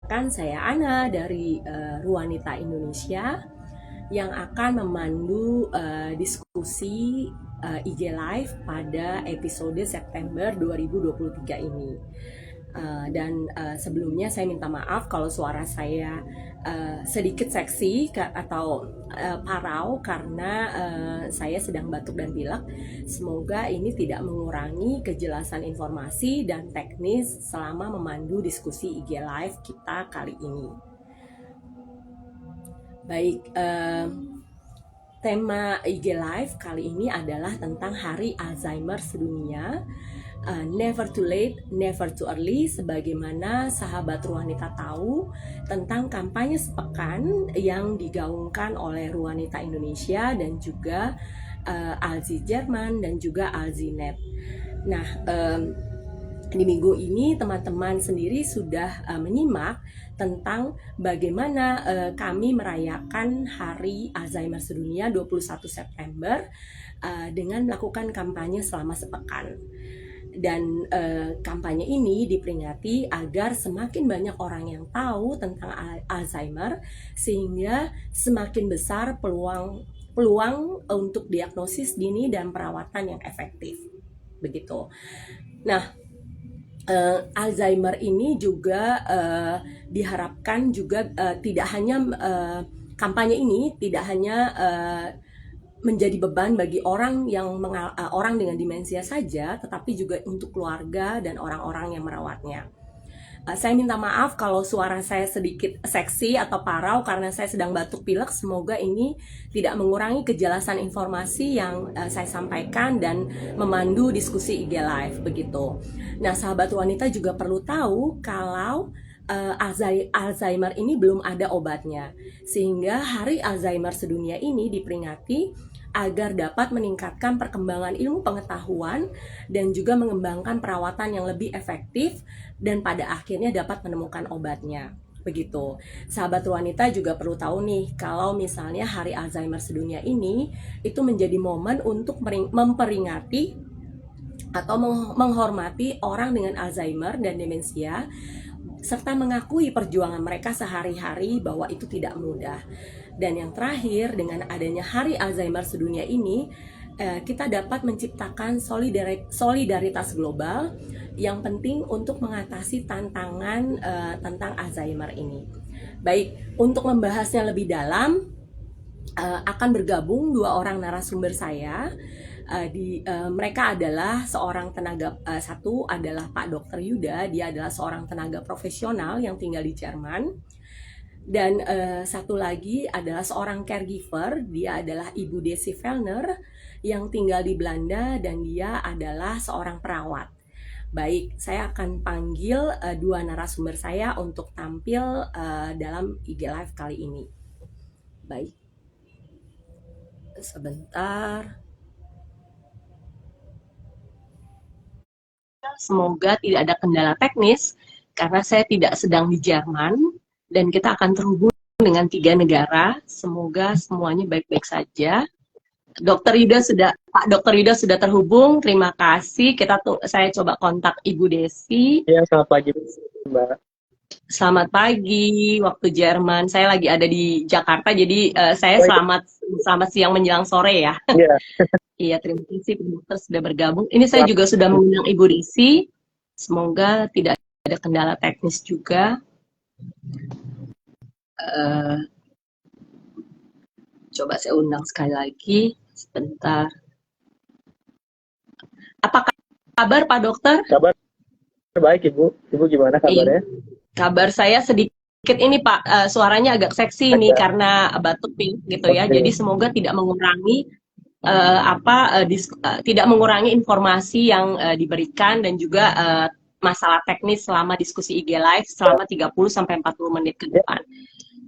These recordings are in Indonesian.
Perkenalkan, saya Ana dari Ruanita Indonesia yang akan memandu diskusi IG Live pada episode September 2023 ini. Dan sebelumnya saya minta maaf kalau suara saya sedikit seksi atau parau karena saya sedang batuk dan pilek. Semoga ini tidak mengurangi kejelasan informasi dan teknis selama memandu diskusi IG Live kita kali ini. Baik, tema IG Live kali ini adalah tentang Hari Alzheimer Sedunia. Never too late, never too early, sebagaimana sahabat Ruanita tahu tentang kampanye sepekan yang digaungkan oleh Ruanita Indonesia dan juga Alzi Jerman dan juga Alzinet. Nah, di minggu ini teman-teman sendiri sudah menyimak tentang bagaimana kami merayakan Hari Alzheimer Sedunia 21 September dengan melakukan kampanye selama sepekan. Dan kampanye ini diperingati agar semakin banyak orang yang tahu tentang Alzheimer, sehingga semakin besar peluang untuk diagnosis dini dan perawatan yang efektif. Begitu. Nah, Alzheimer ini juga diharapkan juga tidak hanya kampanye ini tidak hanya menjadi beban bagi orang dengan demensia saja, tetapi juga untuk keluarga dan orang-orang yang merawatnya. Saya minta maaf kalau suara saya sedikit seksi atau parau karena saya sedang batuk pilek. Semoga ini tidak mengurangi kejelasan informasi yang saya sampaikan dan memandu diskusi IG Live begitu. Nah, sahabat wanita juga perlu tahu kalau Alzheimer ini belum ada obatnya, sehingga Hari Alzheimer Sedunia ini diperingati agar dapat meningkatkan perkembangan ilmu pengetahuan dan juga mengembangkan perawatan yang lebih efektif dan pada akhirnya dapat menemukan obatnya. Begitu. Sahabat wanita juga perlu tahu nih, kalau misalnya Hari Alzheimer Sedunia ini itu menjadi momen untuk memperingati atau menghormati orang dengan Alzheimer dan demensia, serta mengakui perjuangan mereka sehari-hari bahwa itu tidak mudah. Dan yang terakhir, dengan adanya Hari Alzheimer Sedunia ini, kita dapat menciptakan solidaritas global yang penting untuk mengatasi tantangan tentang Alzheimer ini. Baik, untuk membahasnya lebih dalam, akan bergabung dua orang narasumber saya. Mereka adalah seorang tenaga, satu adalah Pak Dr. Yuda, dia adalah seorang tenaga profesional yang tinggal di Jerman. Dan satu lagi adalah seorang caregiver, dia adalah Ibu Desi Fellner yang tinggal di Belanda dan dia adalah seorang perawat. Baik, saya akan panggil dua narasumber saya untuk tampil dalam IG Live kali ini. Baik, sebentar. Semoga tidak ada kendala teknis karena saya tidak sedang di Jerman dan kita akan terhubung dengan 3 negara. Semoga semuanya baik-baik saja. Pak Dr. Yuda sudah terhubung. Terima kasih. Saya coba kontak Ibu Desi. Ya, selamat pagi, Mbak. Selamat pagi waktu Jerman. Saya lagi ada di Jakarta, jadi saya selamat siang menjelang sore ya. Iya. Iya, terima kasih Pak Dokter sudah bergabung. Ini saya juga sudah mengundang Ibu Desi. Semoga tidak ada kendala teknis juga. Coba saya undang sekali lagi. Sebentar. Apa kabar Pak Dokter? Kabar baik, Ibu. Ibu gimana kabarnya? Kabar saya sedikit ini Pak, suaranya agak seksi nih karena batuk pilek gitu ya. Jadi semoga tidak mengurangi tidak mengurangi informasi yang diberikan dan juga masalah teknis selama diskusi IG Live selama 30-40 menit ke depan.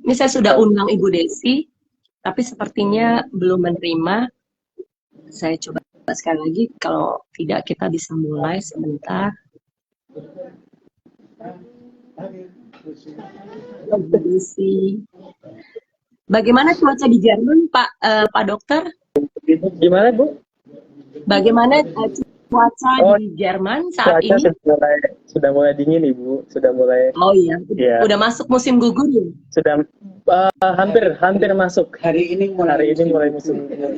Ini saya sudah undang Ibu Desi, tapi sepertinya belum menerima. Saya coba sekali lagi, kalau tidak kita bisa mulai sebentar. Ibu Desi. Bagaimana cuaca di Jerman, Pak Dokter? Gimana, Bu? Bagaimana cuaca Oh, di Jerman saat cuaca ini? sudah mulai dingin, Ibu. Sudah mulai, Oh iya, ya, udah masuk musim gugur ya? sudah hampir masuk. Hari ini Mulai musim gugur.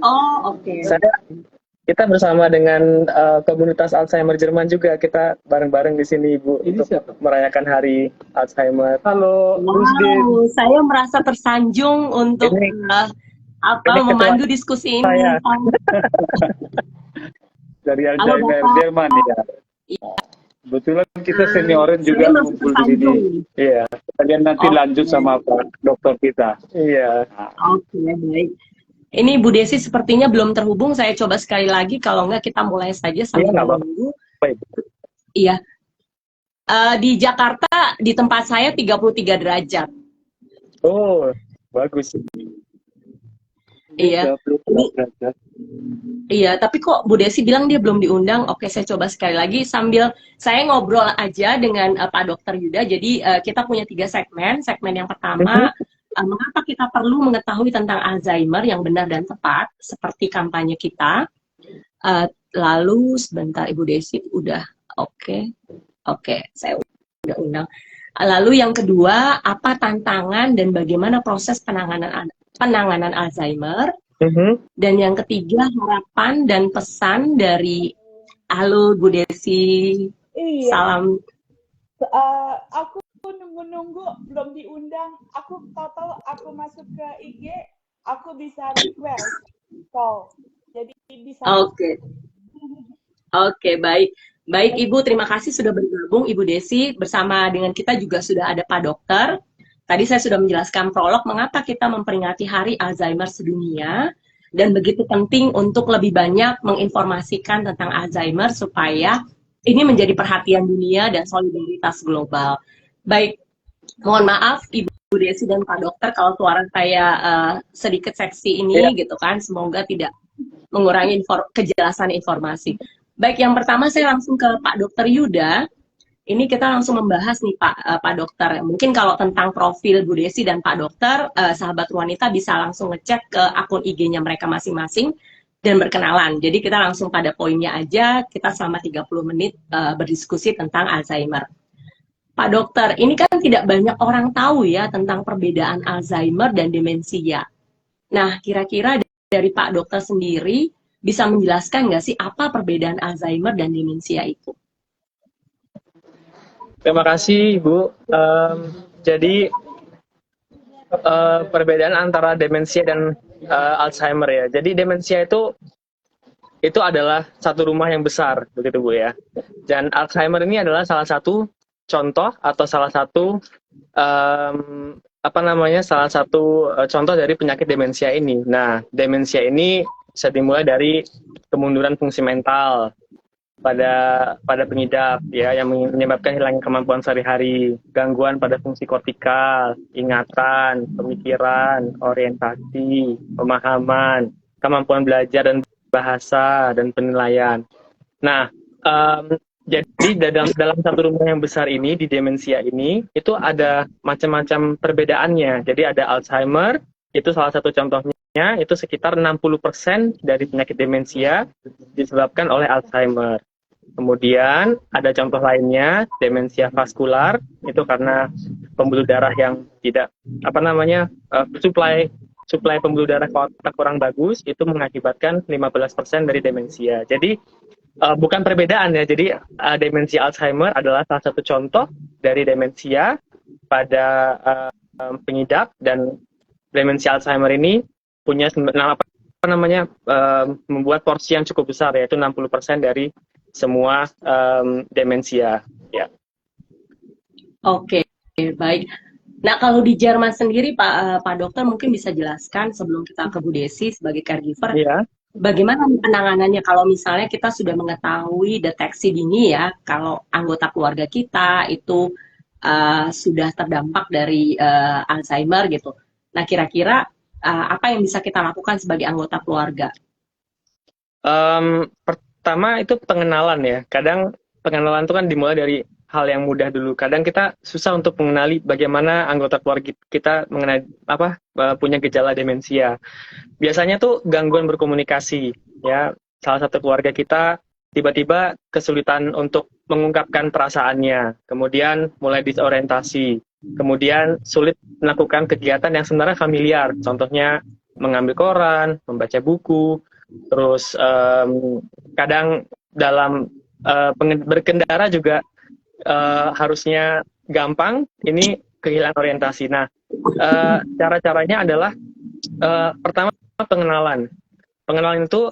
Oh, oke. Saya kita bersama dengan komunitas Alzheimer Jerman juga, kita bareng-bareng di sini, Ibu, Ini untuk siapa? merayakan Hari Alzheimer. Halo, Rusdin. Wow, saya merasa tersanjung untuk Ini ini ketua memandu diskusi ini. saya Dari Halo Alzheimer Bapak. Jerman ya. Kebetulan kita seniorin Saya juga merasa kumpul di sini. tersanjung. Iya, Kalian nanti lanjut Oke. sama Pak Dokter kita. iya. Oke, baik. Ini Bu Desi sepertinya belum terhubung. Saya coba sekali lagi. Kalau enggak kita mulai saja Iya, sambil nggak apa-apa. menunggu. Baik. Iya. Di Jakarta di tempat saya 33 derajat. Oh, bagus. Iya. Iya, tapi kok Bu Desi bilang dia belum diundang. Oke, saya coba sekali lagi sambil saya ngobrol aja dengan Pak Dokter Yuda. Jadi kita punya 3 segmen. Segmen yang pertama, mengapa kita perlu mengetahui tentang Alzheimer yang benar dan tepat, seperti kampanye kita. Lalu sebentar, Ibu Desi udah oke, saya udah undang. Lalu yang kedua, apa tantangan dan bagaimana proses penanganan Alzheimer. Dan yang ketiga, harapan dan pesan dari halo Bu Desi. Iya, Salam. aku nunggu-nunggu belum diundang. Aku tahu aku masuk ke IG, aku bisa request call. Jadi bisa. Oke, baik. Baik Ibu, terima kasih sudah bergabung Ibu Desi. Bersama dengan kita juga sudah ada Pak Dokter. Tadi saya sudah menjelaskan prolog mengapa kita memperingati Hari Alzheimer sedunia dan begitu penting untuk lebih banyak menginformasikan tentang Alzheimer supaya ini menjadi perhatian dunia dan solidaritas global. Baik, mohon maaf Ibu Desi dan Pak Dokter kalau suara saya sedikit seksi ini gitu kan. Semoga tidak mengurangi kejelasan informasi. Baik, yang pertama saya langsung ke Pak Dokter Yuda. Ini kita langsung membahas nih Pak Dokter. Mungkin kalau tentang profil Bu Desi dan Pak Dokter, sahabat wanita bisa langsung ngecek ke akun IG-nya mereka masing-masing dan berkenalan. Jadi kita langsung pada poinnya aja. Kita selama 30 menit berdiskusi tentang Alzheimer. Pak Dokter, ini kan tidak banyak orang tahu ya tentang perbedaan Alzheimer dan demensia. Nah, kira-kira dari Pak Dokter sendiri bisa menjelaskan nggak sih apa perbedaan Alzheimer dan demensia itu? Terima kasih, Bu. Jadi perbedaan antara demensia dan Alzheimer ya. Jadi demensia itu adalah satu rumah yang besar, begitu Bu ya. Dan Alzheimer ini adalah salah satu contoh atau salah satu contoh dari penyakit demensia ini. Nah, demensia ini bisa dimulai dari kemunduran fungsi mental pada pengidap ya, yang menyebabkan hilangnya kemampuan sehari-hari, gangguan pada fungsi kortikal, ingatan, pemikiran, orientasi, pemahaman, kemampuan belajar dan bahasa dan penilaian. Nah, jadi dalam satu rumah yang besar ini di demensia ini itu ada macam-macam perbedaannya. Jadi ada Alzheimer, itu salah satu contohnya, itu sekitar 60% dari penyakit demensia disebabkan oleh Alzheimer. Kemudian ada contoh lainnya, demensia vaskular, itu karena pembuluh darah yang tidak suplai pembuluh darah ke otak kurang bagus, itu mengakibatkan 15% dari demensia. Jadi bukan perbedaan ya. Jadi demensia Alzheimer adalah salah satu contoh dari demensia pada pengidap, dan demensia Alzheimer ini punya membuat porsi yang cukup besar, yaitu 60% dari semua demensia. Ya. Oke, baik. Nah, kalau di Jerman sendiri, Pak Dokter mungkin bisa jelaskan sebelum kita ke Bu Desi sebagai caregiver, bagaimana penanganannya kalau misalnya kita sudah mengetahui deteksi dini ya, kalau anggota keluarga kita itu sudah terdampak dari Alzheimer gitu. Nah, kira-kira apa yang bisa kita lakukan sebagai anggota keluarga? Pertama itu pengenalan ya. Kadang pengenalan itu kan dimulai dari hal yang mudah dulu. Kadang kita susah untuk mengenali bagaimana anggota keluarga kita punya gejala demensia. Biasanya tuh gangguan berkomunikasi ya. Salah satu keluarga kita tiba-tiba kesulitan untuk mengungkapkan perasaannya, kemudian mulai disorientasi, kemudian sulit melakukan kegiatan yang sebenarnya familiar, contohnya mengambil koran, membaca buku, terus kadang dalam berkendara juga harusnya gampang, ini kehilangan orientasi. Nah, cara-caranya adalah pertama pengenalan. Pengenalan itu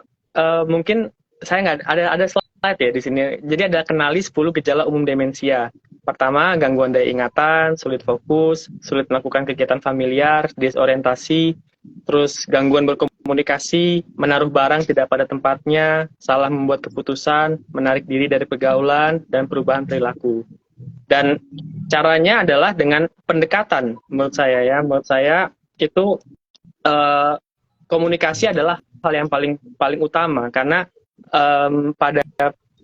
mungkin saya nggak ada slide ya di sini. Jadi ada kenali 10 gejala umum demensia. Pertama, gangguan daya ingatan, sulit fokus, sulit melakukan kegiatan familiar, disorientasi, terus gangguan berkomunikasi, menaruh barang tidak pada tempatnya, salah membuat keputusan, menarik diri dari pergaulan, dan perubahan perilaku. Dan caranya adalah dengan pendekatan, menurut saya ya. Menurut saya itu komunikasi adalah hal yang paling utama, karena pada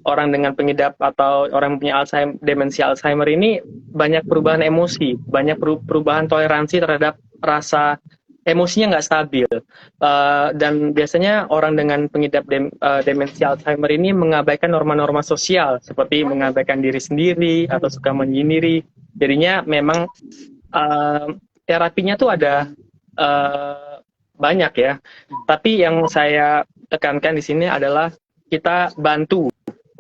orang dengan pengidap atau orang yang punya demensia Alzheimer ini banyak perubahan emosi, banyak perubahan toleransi terhadap rasa emosinya nggak stabil. Dan biasanya orang dengan pengidap demensia Alzheimer ini mengabaikan norma-norma sosial, seperti mengabaikan diri sendiri atau suka menyendiri. Jadinya memang terapinya tuh ada banyak ya. Tapi yang saya tekankan di sini adalah kita bantu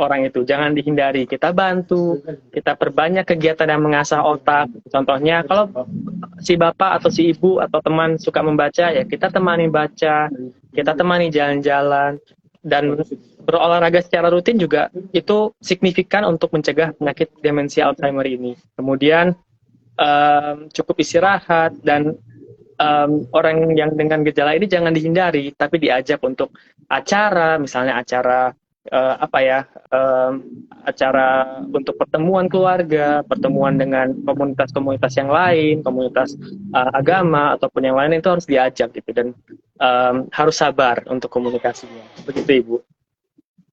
orang itu, jangan dihindari. Kita bantu, kita perbanyak kegiatan yang mengasah otak. Contohnya kalau si bapak atau si ibu atau teman suka membaca, ya kita temani baca, kita temani jalan-jalan, dan berolahraga secara rutin juga itu signifikan untuk mencegah penyakit demensia Alzheimer ini. Kemudian cukup istirahat, dan orang yang dengan gejala ini jangan dihindari, tapi diajak untuk acara, misalnya acara acara untuk pertemuan keluarga, pertemuan dengan komunitas-komunitas yang lain, komunitas agama ataupun yang lain, itu harus diajak gitu, dan harus sabar untuk komunikasinya. Begitu Ibu.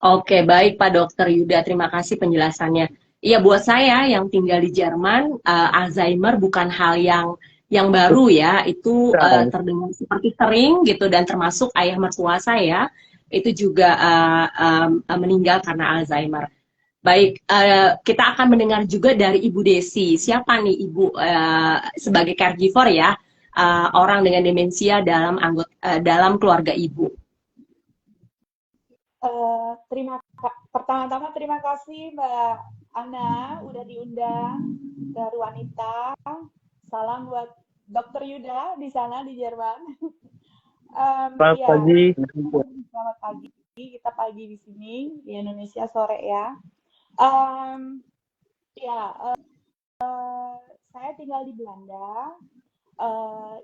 Oke, baik Pak Dokter Yuda, terima kasih penjelasannya. Iya, buat saya yang tinggal di Jerman, Alzheimer bukan hal yang baru ya, itu terdengar seperti sering gitu, dan termasuk ayah mertua saya itu juga meninggal karena Alzheimer. Baik, kita akan mendengar juga dari Ibu Desi. Siapa nih Ibu sebagai caregiver ya, orang dengan demensia dalam keluarga Ibu? Pertama-tama terima kasih Mbak Ana udah diundang ke Ruanita. Salam buat Dokter Yuda di sana di Jerman. Selamat pagi. Selamat pagi. Kita pagi di sini di Indonesia sore ya. Saya tinggal di Belanda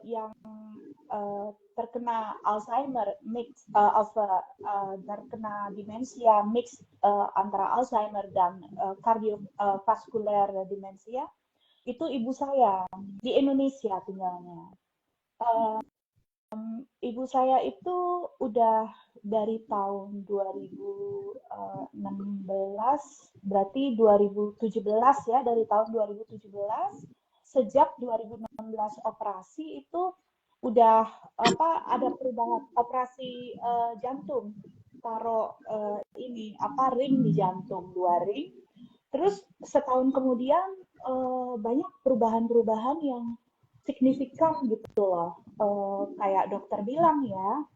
yang terkena Alzheimer terkena demensia mix antara Alzheimer dan kardiovaskuler demensia. Itu ibu saya di Indonesia tinggalnya. Ibu saya itu udah dari tahun 2016, berarti 2017 ya, dari tahun 2017. Sejak 2016 operasi itu udah ada perubahan operasi jantung, taruh ring di jantung, 2 ring. Terus setahun kemudian banyak perubahan-perubahan yang signifikan gitu loh. Kayak dokter bilang ya,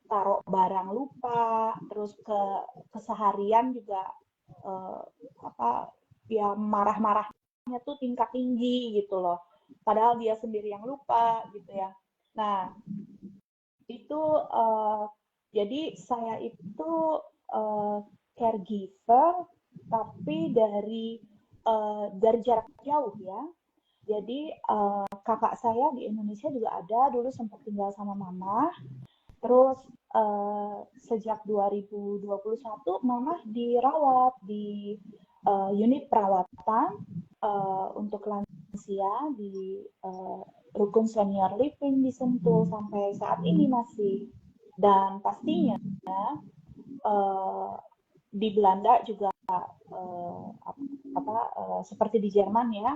taruh barang lupa, terus keseharian juga ya marah-marahnya tuh tingkat tinggi gitu loh. Padahal dia sendiri yang lupa gitu ya. Nah, itu jadi saya itu caregiver tapi dari jarak jauh ya. Jadi kakak saya di Indonesia juga ada, dulu sempat tinggal sama mama. Terus sejak 2021 mama dirawat di unit perawatan untuk lansia di Rukun Senior Living di Sentul sampai saat ini masih. Dan pastinya di Belanda juga seperti di Jerman ya,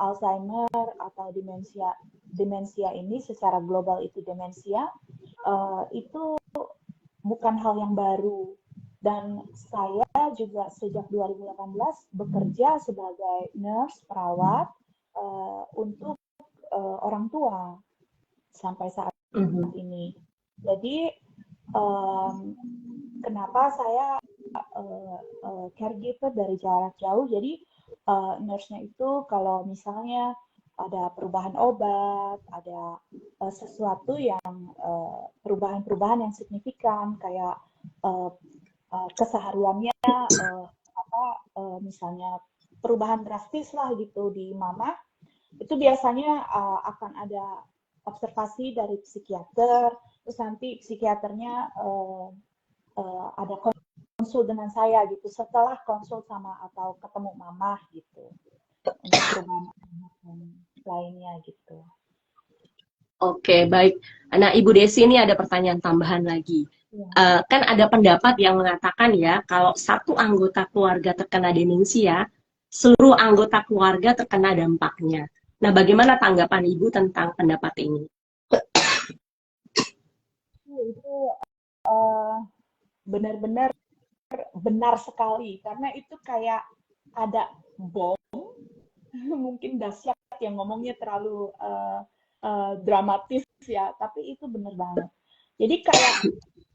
Alzheimer atau demensia ini secara global itu demensia itu bukan hal yang baru. Dan saya juga sejak 2018 bekerja sebagai nurse perawat untuk orang tua sampai saat ini. Jadi kenapa saya caregiver dari jarak jauh? Jadi nurse-nya itu kalau misalnya ada perubahan obat, ada sesuatu yang perubahan-perubahan yang signifikan kayak kesehariannya misalnya perubahan drastis lah gitu di mama, itu biasanya akan ada observasi dari psikiater, terus nanti psikiaternya ada konsul dengan saya gitu setelah konsul sama atau ketemu mama gitu untuk perubahan lainnya gitu. Oke, baik. Nah, Ibu Desi, ini ada pertanyaan tambahan lagi. Kan ada pendapat yang mengatakan ya, kalau satu anggota keluarga terkena demensia, seluruh anggota keluarga terkena dampaknya. Nah, bagaimana tanggapan Ibu tentang pendapat ini? Itu benar-benar benar sekali, karena itu kayak ada bom, mungkin dahsyat yang ngomongnya terlalu dramatis ya, tapi itu benar banget. Jadi kayak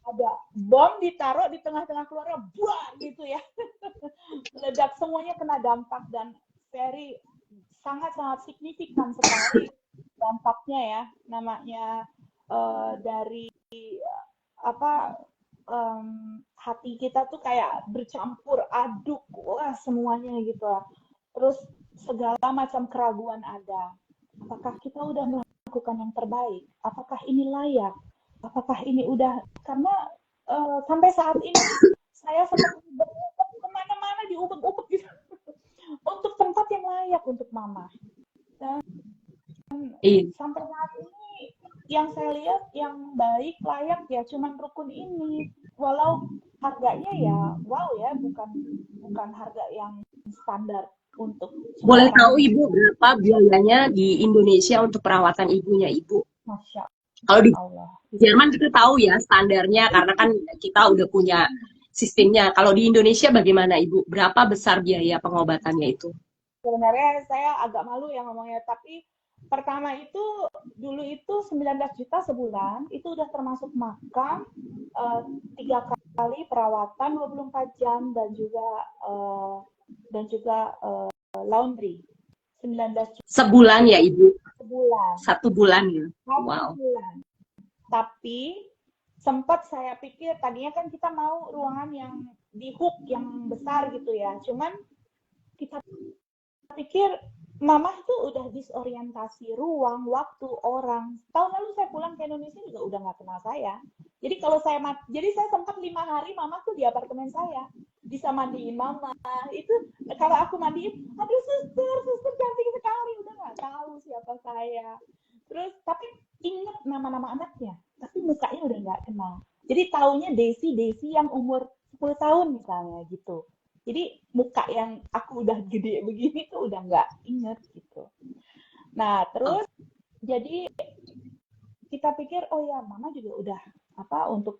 ada bom ditaruh di tengah-tengah keluarga, buah gitu ya, meledak, semuanya kena dampak dan sangat-sangat signifikan sekali dampaknya ya, namanya dari hati kita tuh kayak bercampur aduk, wah semuanya gitu lah. Terus segala macam keraguan ada. Apakah kita udah melakukan yang terbaik? Apakah ini layak? Apakah ini udah, karena sampai saat ini saya sempat kemana-mana diubek-ubek gitu untuk tempat yang layak untuk mama. Dan sampai saat ini yang saya lihat yang baik, layak ya cuman rukun ini. Walau harganya ya wow ya, bukan harga yang standar untuk boleh tahu Ibu berapa biayanya di Indonesia untuk perawatan ibunya Ibu? Masya Kalau di Allah. Jerman kita tahu ya standarnya karena kan kita udah punya sistemnya. Kalau di Indonesia bagaimana Ibu? Berapa besar biaya pengobatannya itu? Sebenarnya saya agak malu ya ngomongnya, tapi pertama itu dulu itu 19 juta sebulan, itu udah termasuk makan, 3 kali perawatan 24 jam dan juga laundry. 19 juta. Sebulan ya Ibu? Sebulan. 1 bulan ya. Wow. Bulan. Tapi sempat saya pikir tadinya kan kita mau ruangan yang di hook yang besar gitu ya. Cuman kita pikir mama tuh udah disorientasi ruang, waktu, orang. Tahun lalu saya pulang ke Indonesia juga udah nggak kenal saya. Jadi kalau jadi saya sempat 5 hari mama tuh di apartemen saya, bisa mandiin mama. Itu kalau aku mandiin, aduh suster cantik sekali, udah nggak tahu siapa saya. Terus tapi ingat nama-nama anaknya, tapi mukanya udah nggak kenal. Jadi taunya Desi yang umur 10 tahun misalnya gitu. Jadi muka yang aku udah gede begini tuh udah nggak inget gitu. Nah terus jadi kita pikir oh ya mama juga udah untuk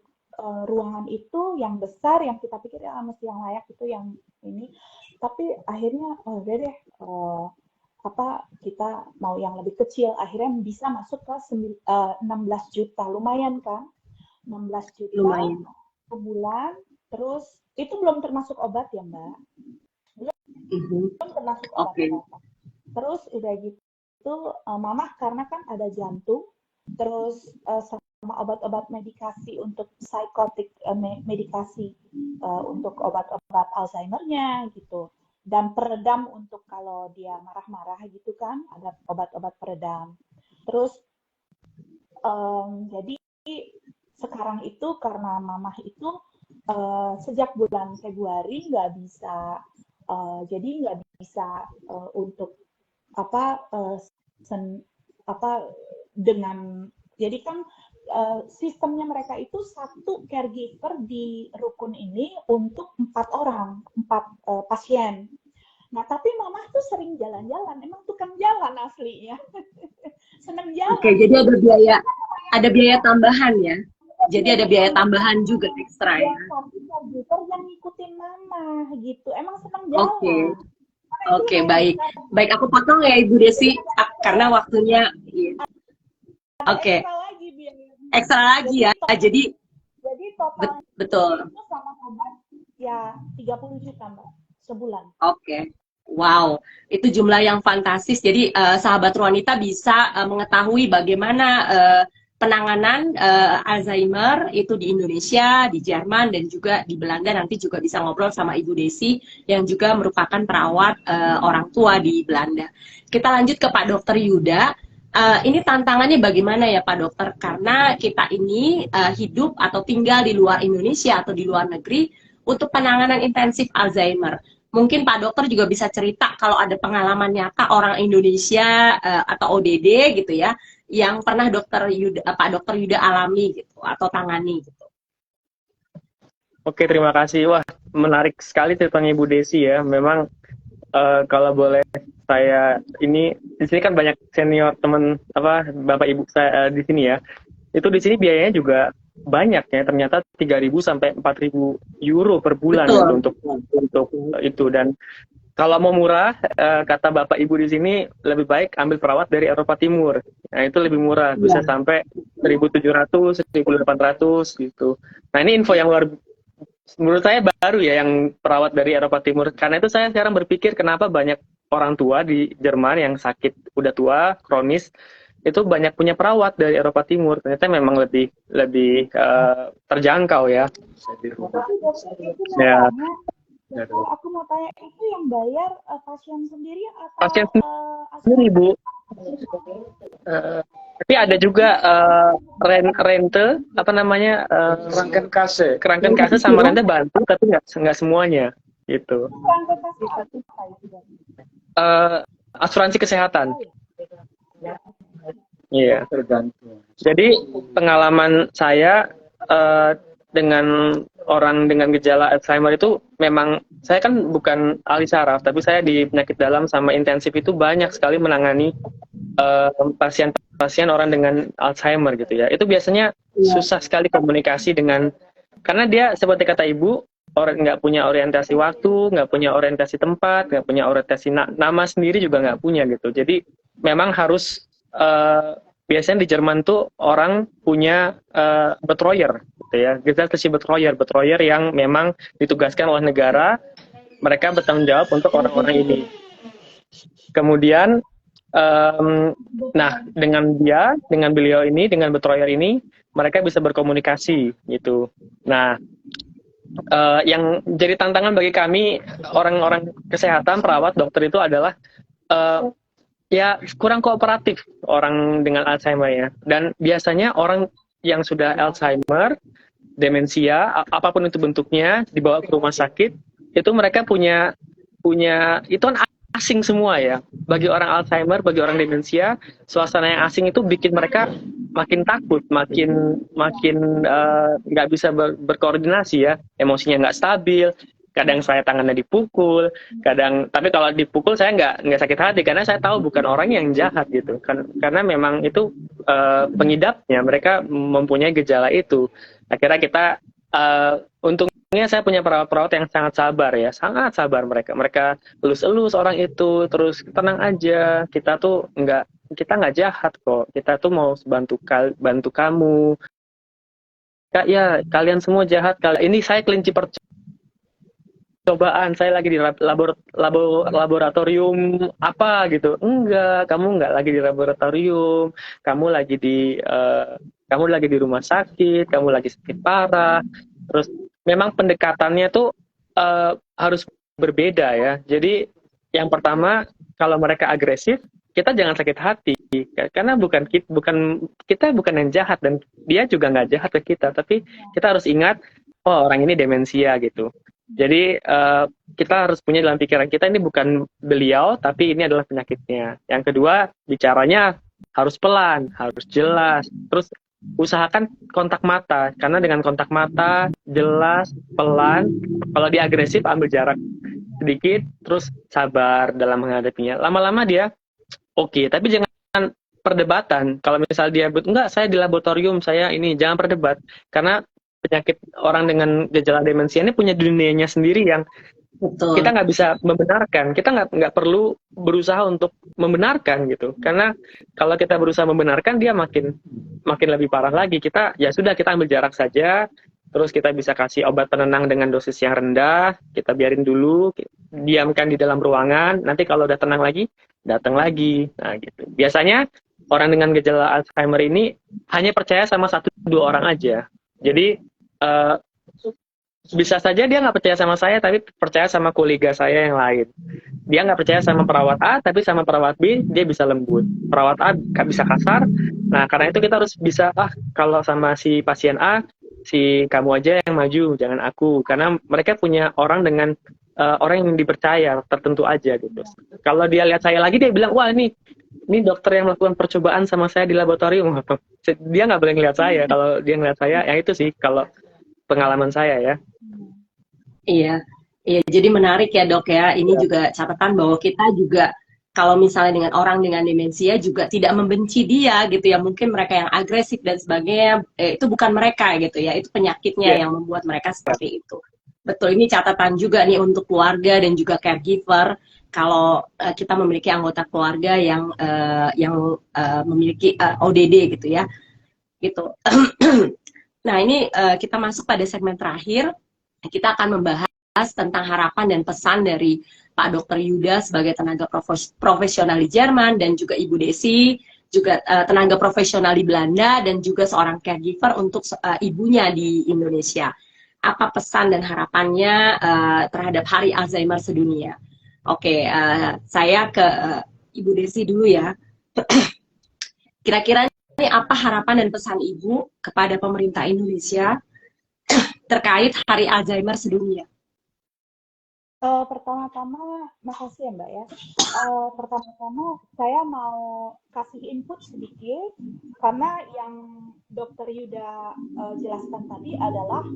ruangan itu yang besar yang kita pikir ya mesti yang layak itu yang ini. Tapi akhirnya udah deh kita mau yang lebih kecil. Akhirnya bisa masuk ke 16 juta, lumayan kan? 16 juta lumayan. Sebulan. Terus itu belum termasuk obat ya Mbak, belum termasuk obat. Terus udah gitu mama karena kan ada jantung, terus sama obat-obat medikasi untuk psikotik, medikasi untuk obat-obat Alzheimer-nya gitu, dan peredam untuk kalau dia marah-marah gitu kan, ada obat-obat peredam. Terus jadi sekarang itu karena mamah itu sejak bulan Februari nggak bisa, jadi nggak bisa untuk dengan, jadi kan sistemnya mereka itu satu caregiver di rukun ini untuk 4 pasien. Nah tapi mama tuh sering jalan-jalan, emang tukang jalan aslinya, seneng jalan. Oke, jadi ada biaya tambahan ya. Jadi ada biaya tambahan juga ekstra ya. Tapi caregiver yang rumah gitu. Emang senang Oke. jalan. Karena itu Oke, yang baik. bisa Baik, aku potong ya Ibu Desi karena waktunya. Iya. ada Oke, ekstra lagi biayanya. ekstra lagi ya. Jadi totalnya Betul. itu sama obat ya 30 juta Mbak sebulan. Oke. Wow, itu jumlah yang fantastis. Jadi sahabat wanita bisa mengetahui bagaimana penanganan Alzheimer itu di Indonesia, di Jerman, dan juga di Belanda. Nanti juga bisa ngobrol sama Ibu Desi yang juga merupakan perawat orang tua di Belanda. Kita lanjut ke Pak Dokter Yuda. Ini tantangannya bagaimana ya Pak Dokter? Karena kita ini hidup atau tinggal di luar Indonesia atau di luar negeri untuk penanganan intensif Alzheimer. Mungkin Pak Dokter juga bisa cerita kalau ada pengalaman nyata orang Indonesia atau ODD gitu ya, yang pernah Pak Dokter Yuda alami gitu atau tangani gitu. Oke, terima kasih. Wah, menarik sekali ceritanya Ibu Desi ya. Memang kalau boleh saya ini di sini kan banyak senior teman Bapak Ibu saya di sini ya. Itu di sini biayanya juga banyak ya, ternyata 3.000 sampai 4.000 euro per bulan gitu, untuk itu. Dan kalau mau murah, kata Bapak Ibu di sini lebih baik ambil perawat dari Eropa Timur. Nah, itu lebih murah, bisa sampai 1.700, 1.800 gitu. Nah, ini info yang menurut saya baru ya, yang perawat dari Eropa Timur. Karena itu saya sekarang berpikir kenapa banyak orang tua di Jerman yang sakit udah tua, kronis, itu banyak punya perawat dari Eropa Timur. Ternyata memang lebih terjangkau ya. Tapi dokter itu mau Ya. tanya, dokter, aku mau tanya itu yang bayar pasien sendiri atau Pasien sendiri, Bu. Tapi ada juga rente, apa namanya, kerangkeng kase sama rente bantu, tapi nggak semuanya gitu. Perangkat kasih apa itu? Asuransi kesehatan. Iya. Tergantung. Jadi pengalaman saya dengan orang dengan gejala Alzheimer itu, memang saya kan bukan ahli saraf, tapi saya di penyakit dalam sama intensif itu banyak sekali menangani pasien-pasien orang dengan Alzheimer gitu ya. Itu biasanya susah sekali komunikasi dengan, karena dia seperti kata Ibu, orang nggak punya orientasi waktu, nggak punya orientasi tempat, nggak punya orientasi nama sendiri juga nggak punya gitu. Jadi memang harus biasanya di Jerman tuh orang punya Betreuer gitu ya, gesetzliche Betreuer yang memang ditugaskan oleh negara, mereka bertanggung jawab untuk orang-orang ini. Kemudian nah dengan beliau ini, dengan Betreuer ini, mereka bisa berkomunikasi gitu. Nah, yang jadi tantangan bagi kami orang-orang kesehatan, perawat, dokter itu adalah ya kurang kooperatif orang dengan Alzheimer ya. Dan biasanya orang yang sudah Alzheimer, demensia, apapun itu bentuknya, dibawa ke rumah sakit, itu mereka punya itu kan asing semua ya. Bagi orang Alzheimer, bagi orang demensia, suasana yang asing itu bikin mereka makin takut, makin nggak bisa berkoordinasi ya, emosinya nggak stabil. Kadang saya tangannya dipukul, tapi kalau dipukul saya nggak sakit hati karena saya tahu bukan orang yang jahat gitu. Karena memang itu pengidapnya, mereka mempunyai gejala itu. Akhirnya kita untungnya saya punya perawat-perawat yang sangat sabar ya, sangat sabar mereka. Mereka elus-elus orang itu, terus tenang aja, kita nggak jahat kok. Kita tuh mau bantu kamu. Kak, ya kalian semua jahat. Ini saya kelinci percobaan, saya lagi di laboratorium apa gitu. Enggak, kamu enggak lagi di laboratorium, kamu lagi di rumah sakit, kamu lagi sakit parah. Terus memang pendekatannya tuh harus berbeda ya. Jadi yang pertama, kalau mereka agresif, kita jangan sakit hati karena kita bukan yang jahat, dan dia juga nggak jahat ke kita, tapi kita harus ingat, oh orang ini demensia gitu. Jadi kita harus punya dalam pikiran kita, ini bukan beliau, tapi ini adalah penyakitnya. Yang kedua, bicaranya harus pelan, harus jelas. Terus usahakan kontak mata, karena dengan kontak mata jelas, pelan. Kalau dia agresif, ambil jarak sedikit, terus sabar dalam menghadapinya. Lama-lama dia oke, tapi jangan perdebatan. Kalau misal dia enggak, saya di laboratorium, saya ini, jangan perdebat. Karena penyakit orang dengan gejala demensia ini punya dunianya sendiri yang Betul. kita nggak bisa membenarkan. Kita nggak perlu berusaha untuk membenarkan gitu. Karena kalau kita berusaha membenarkan, dia makin lebih parah lagi. Kita ya sudah, kita ambil jarak saja. Terus kita bisa kasih obat penenang dengan dosis yang rendah. Kita biarin dulu, diamkan di dalam ruangan. Nanti kalau udah tenang lagi, datang lagi. Nah gitu. Biasanya orang dengan gejala Alzheimer ini hanya percaya sama 1-2 orang aja. Jadi bisa saja dia nggak percaya sama saya, tapi percaya sama kolega saya yang lain. Dia nggak percaya sama perawat A, tapi sama perawat B dia bisa lembut. Perawat A nggak bisa kasar. Nah, karena itu kita harus bisa, kalau sama si pasien A, si kamu aja yang maju, jangan aku. Karena mereka punya orang dengan orang yang dipercaya tertentu aja gitu. Kalau dia lihat saya lagi, dia bilang, wah ini dokter yang melakukan percobaan sama saya di laboratorium. Dia nggak boleh ngeliat saya. Kalau dia ngeliat saya, ya itu sih kalau pengalaman saya ya. Iya, iya. Jadi menarik ya dok ya. Ini juga catatan bahwa kita juga kalau misalnya dengan orang dengan demensia juga tidak membenci dia gitu ya. Mungkin mereka yang agresif dan sebagainya, itu bukan mereka gitu ya. Itu penyakitnya yang membuat mereka seperti itu. Betul, ini catatan juga nih untuk keluarga dan juga caregiver. Kalau kita memiliki anggota keluarga yang memiliki ODD gitu ya. Gitu. Nah ini kita masuk pada segmen terakhir. Kita akan membahas tentang harapan dan pesan dari Pak Dr. Yuda sebagai tenaga profesional di Jerman dan juga Ibu Desi juga tenaga profesional di Belanda dan juga seorang caregiver untuk ibunya di Indonesia. Apa pesan dan harapannya terhadap Hari Alzheimer sedunia? Oke, saya ke Ibu Desi dulu ya. Kira-kira ini apa harapan dan pesan Ibu kepada pemerintah Indonesia terkait Hari Alzheimer sedunia? Pertama-tama, makasih ya Mbak ya. Pertama-tama saya mau kasih input sedikit karena yang Dr. Yuda jelaskan tadi adalah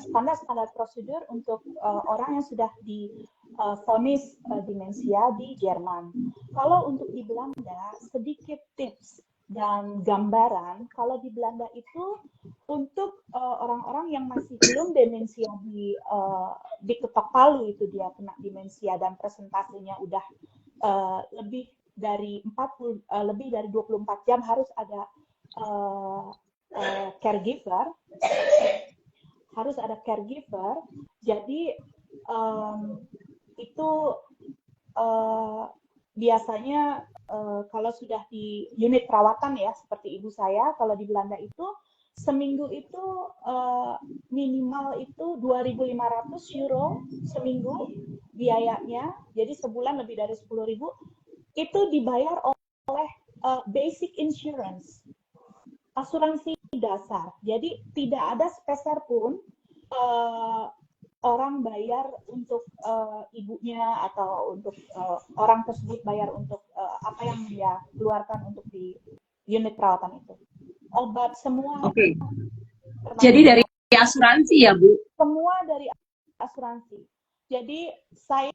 standar-standar prosedur untuk orang yang sudah divonis demensia di Jerman. Kalau untuk di Belanda, sedikit tips dan gambaran, kalau di Belanda itu untuk orang-orang yang masih belum demensia diketok palu itu dia kena demensia dan presentasenya udah lebih dari 24 jam harus ada caregiver, jadi itu biasanya kalau sudah di unit perawatan ya seperti ibu saya, kalau di Belanda itu seminggu itu minimal itu 2.500 euro seminggu biayanya, jadi sebulan lebih dari 10.000 itu dibayar oleh basic insurance, asuransi dasar. Jadi tidak ada sepeser pun orang bayar untuk ibunya atau untuk orang tersebut bayar untuk apa yang dia keluarkan untuk di unit perawatan itu. Obat semua. Oke. Jadi dari asuransi ya Bu? Semua dari asuransi. Jadi saya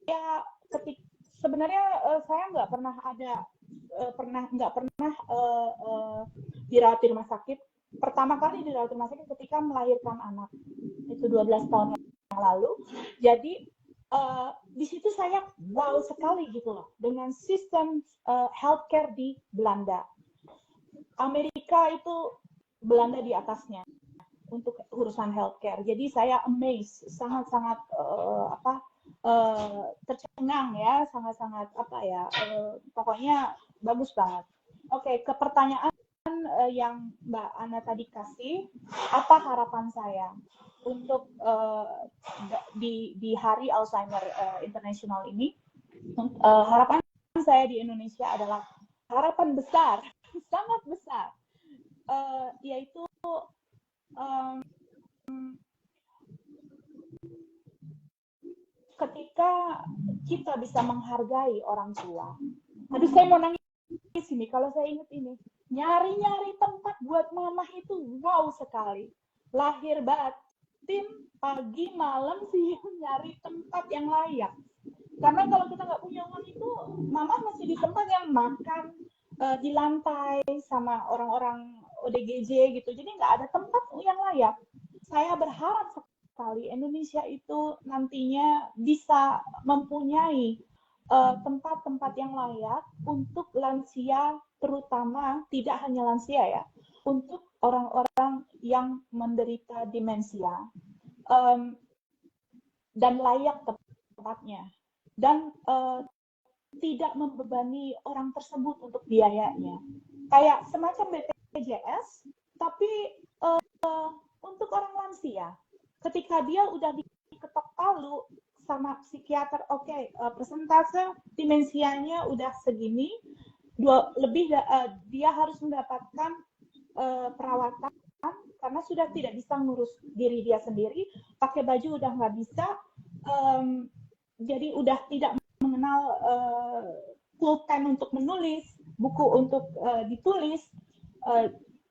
sebenarnya saya nggak pernah dirawat di rumah sakit. Pertama kali dirawat di rumah sakit ketika melahirkan anak. Itu 12 tahun yang lalu. Jadi di situ saya wow sekali gitu loh dengan sistem healthcare di Belanda. Amerika itu Belanda di atasnya untuk urusan healthcare. Jadi saya amazed, sangat-sangat tercengang ya, sangat-sangat pokoknya bagus banget. Oke, ke pertanyaan yang Mbak Ana tadi kasih, apa harapan saya untuk di Hari Alzheimer International ini? Harapan saya di Indonesia adalah harapan besar, sangat besar, yaitu ketika kita bisa menghargai orang tua. Aduh, saya mau nangis ini kalau saya ingat ini. Nyari-nyari tempat buat mamah itu wow sekali. Lahir batin, pagi, malam sih nyari tempat yang layak. Karena kalau kita nggak punya uang itu, mamah masih di tempat yang makan di lantai sama orang-orang ODGJ gitu. Jadi nggak ada tempat yang layak. saya berharap sekali Indonesia itu nantinya bisa mempunyai tempat-tempat yang layak untuk lansia, terutama tidak hanya lansia ya, untuk orang-orang yang menderita demensia, dan layak tempatnya, dan tidak membebani orang tersebut untuk biayanya, kayak semacam BPJS tapi untuk orang lansia. Ketika dia udah diketok palu sama psikiater, oke, persentase demensianya udah segini, dia harus mendapatkan perawatan karena sudah tidak bisa ngurus diri dia sendiri, pakai baju udah nggak bisa, jadi udah tidak mengenal full time untuk menulis, buku untuk ditulis,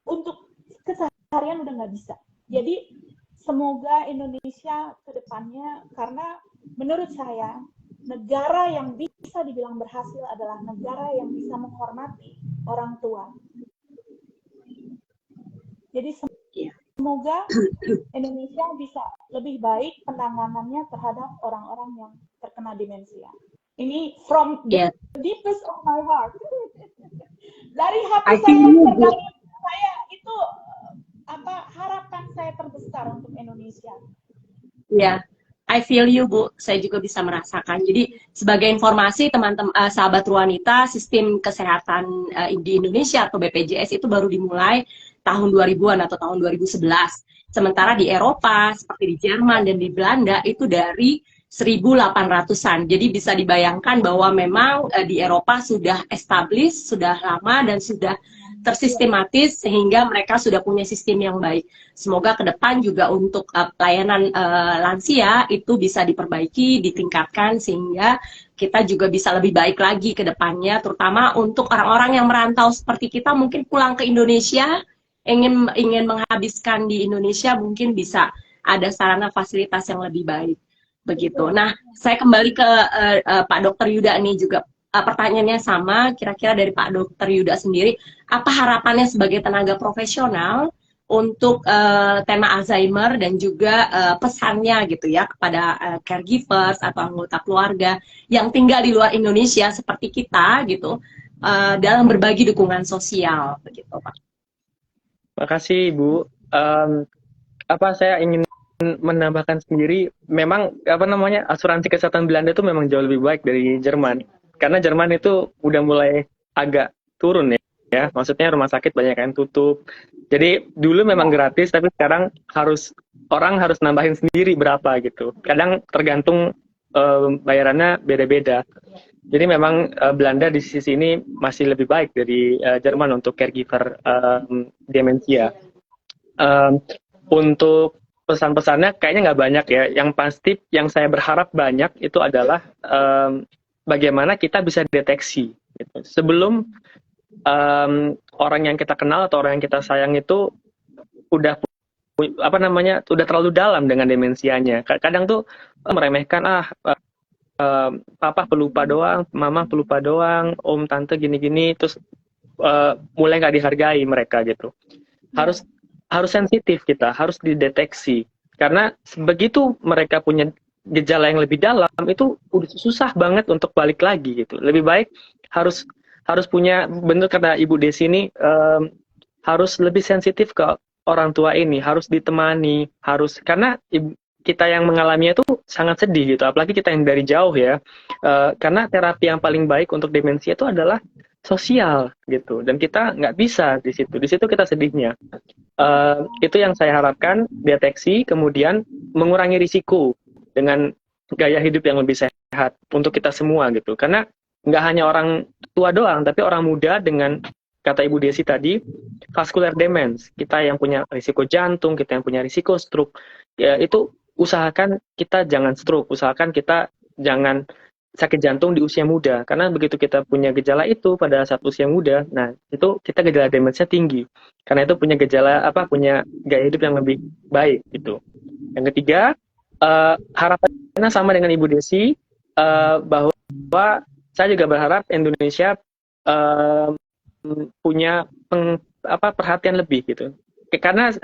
untuk keseharian udah nggak bisa. Jadi semoga Indonesia ke depannya, karena menurut saya negara yang bisa dibilang berhasil adalah negara yang bisa menghormati orang tua. Jadi semoga Indonesia bisa lebih baik penanganannya terhadap orang-orang yang terkena demensia. Ini from the deepest of my heart. Dari hati saya terdalam, saya itu harapan saya terbesar untuk Indonesia. Ya, I feel you, Bu. Saya juga bisa merasakan. Jadi sebagai informasi teman-teman, sahabat Ruanita, sistem kesehatan di Indonesia atau BPJS itu baru dimulai tahun 2000-an atau tahun 2011. Sementara di Eropa, seperti di Jerman dan di Belanda itu dari 1800-an. Jadi bisa dibayangkan bahwa memang di Eropa sudah established, sudah lama dan sudah tersistematis sehingga mereka sudah punya sistem yang baik. Semoga ke depan juga untuk pelayanan lansia itu bisa diperbaiki, ditingkatkan sehingga kita juga bisa lebih baik lagi ke depannya, terutama untuk orang-orang yang merantau seperti kita mungkin pulang ke Indonesia, ingin menghabiskan di Indonesia, mungkin bisa ada sarana fasilitas yang lebih baik. Begitu. Nah, saya kembali ke Pak Dr. Yuda nih juga. Pertanyaannya sama, kira-kira dari Pak Dr. Yuda sendiri, apa harapannya sebagai tenaga profesional untuk tema Alzheimer dan juga pesannya gitu ya kepada caregivers atau anggota keluarga yang tinggal di luar Indonesia seperti kita gitu dalam berbagi dukungan sosial begitu Pak. Makasih Ibu. Saya ingin menambahkan sendiri, memang asuransi kesehatan Belanda itu memang jauh lebih baik dari Jerman. Karena Jerman itu udah mulai agak turun ya. Maksudnya rumah sakit banyak yang tutup. Jadi dulu memang gratis, tapi sekarang orang harus nambahin sendiri berapa gitu. Kadang tergantung bayarannya beda-beda. Jadi memang Belanda di sisi ini masih lebih baik dari Jerman untuk caregiver demensia. Untuk pesan-pesannya kayaknya nggak banyak ya. Yang pasti yang saya berharap banyak itu adalah bagaimana kita bisa deteksi gitu. Sebelum orang yang kita kenal atau orang yang kita sayang itu udah terlalu dalam dengan demensianya. Kadang tuh meremehkan, papa pelupa doang, mama pelupa doang, om tante gini-gini, terus mulai nggak dihargai mereka gitu. Harus sensitif, kita harus dideteksi, karena begitu mereka punya gejala yang lebih dalam itu udah susah banget untuk balik lagi gitu. Lebih baik harus punya, bener kata Ibu Desi ini, harus lebih sensitif ke orang tua ini, harus ditemani, karena kita yang mengalaminya itu sangat sedih gitu, apalagi kita yang dari jauh ya, karena terapi yang paling baik untuk demensia itu adalah sosial gitu, dan kita nggak bisa di situ kita sedihnya. Itu yang saya harapkan, deteksi, kemudian mengurangi risiko dengan gaya hidup yang lebih sehat untuk kita semua gitu, karena nggak hanya orang tua doang, tapi orang muda dengan kata Ibu Desi tadi, vascular demens, kita yang punya risiko jantung, kita yang punya risiko stroke, ya itu usahakan kita jangan stroke, usahakan kita jangan sakit jantung di usia muda, karena begitu kita punya gejala itu pada saat usia muda, nah itu kita gejala demensnya tinggi, karena itu punya punya gaya hidup yang lebih baik gitu. Yang ketiga, harapannya sama dengan Ibu Desi, bahwa saya juga berharap Indonesia punya perhatian lebih gitu, karena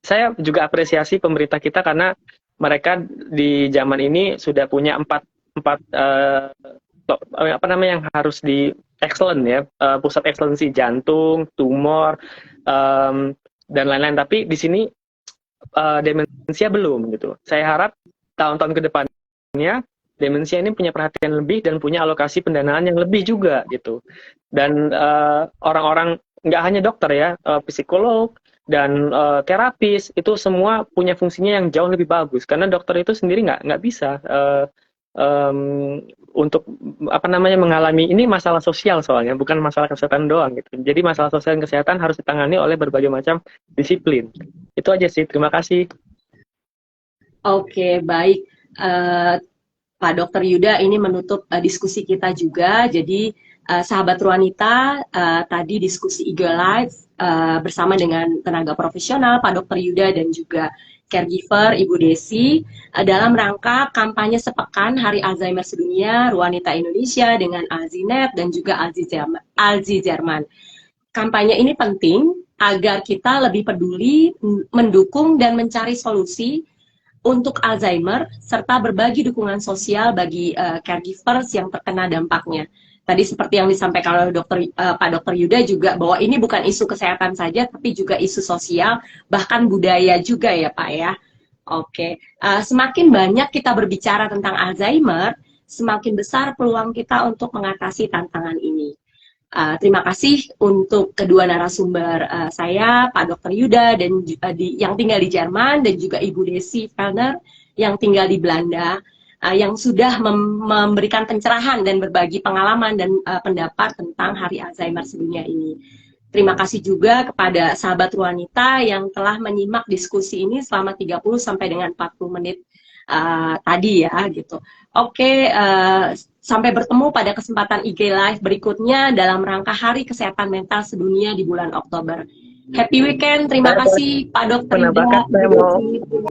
saya juga apresiasi pemerintah kita karena mereka di zaman ini sudah punya empat apa namanya yang harus di excellent ya, pusat eksselensi jantung, tumor, dan lain-lain. Tapi di sini demensia belum gitu. Saya harap tahun-tahun ke depannya demensia ini punya perhatian lebih dan punya alokasi pendanaan yang lebih juga gitu. Dan orang-orang nggak hanya dokter ya, psikolog dan terapis itu semua punya fungsinya yang jauh lebih bagus karena dokter itu sendiri nggak bisa untuk apa namanya mengalami ini masalah sosial soalnya bukan masalah kesehatan doang gitu. Jadi masalah sosial dan kesehatan harus ditangani oleh berbagai macam disiplin. Itu aja sih. Terima kasih. Oke, baik. Pak Dr. Yuda, ini menutup diskusi kita juga. Jadi, sahabat Ruanita, tadi diskusi Eagle Life bersama dengan tenaga profesional, Pak Dr. Yuda dan juga caregiver Ibu Desi dalam rangka kampanye sepekan Hari Alzheimer Sedunia Ruanita Indonesia dengan Alzinet dan juga Alzi Jerman. Kampanye ini penting agar kita lebih peduli, mendukung dan mencari solusi untuk Alzheimer serta berbagi dukungan sosial bagi caregivers yang terkena dampaknya. Tadi seperti yang disampaikan oleh Pak Dr. Yuda juga bahwa ini bukan isu kesehatan saja tapi juga isu sosial bahkan budaya juga ya Pak ya. Oke, semakin banyak kita berbicara tentang Alzheimer, semakin besar peluang kita untuk mengatasi tantangan ini. Terima kasih untuk kedua narasumber saya, Pak Dr. Yuda dan yang tinggal di Jerman dan juga Ibu Desi Fellner yang tinggal di Belanda yang sudah memberikan pencerahan dan berbagi pengalaman dan pendapat tentang Hari Alzheimer Sedunia ini. Terima kasih juga kepada sahabat Ruanita yang telah menyimak diskusi ini selama 30 sampai dengan 40 menit tadi ya gitu. Oke, sampai bertemu pada kesempatan IG Live berikutnya dalam rangka Hari Kesehatan Mental Sedunia di bulan Oktober. Happy weekend, terima kasih Pak Dokter Yuda. Saya mau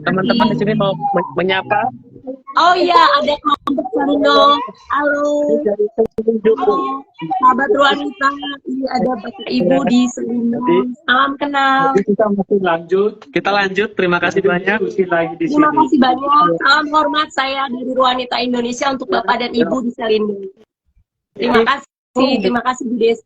teman-teman di sini mau menyapa. Oh iya, ada kelompok Sarindo. Halo. Sahabat Ruanita, ini ada Bapak Ibu di Sarindo. Salam kenal. Kita masih lanjut. Kita lanjut. Terima kasih banyak. Lagi di Terima sini. kasih banyak. Salam hormat saya dari Ruanita Indonesia untuk Bapak dan Ibu di Sarindo. Terima kasih Bu Desi.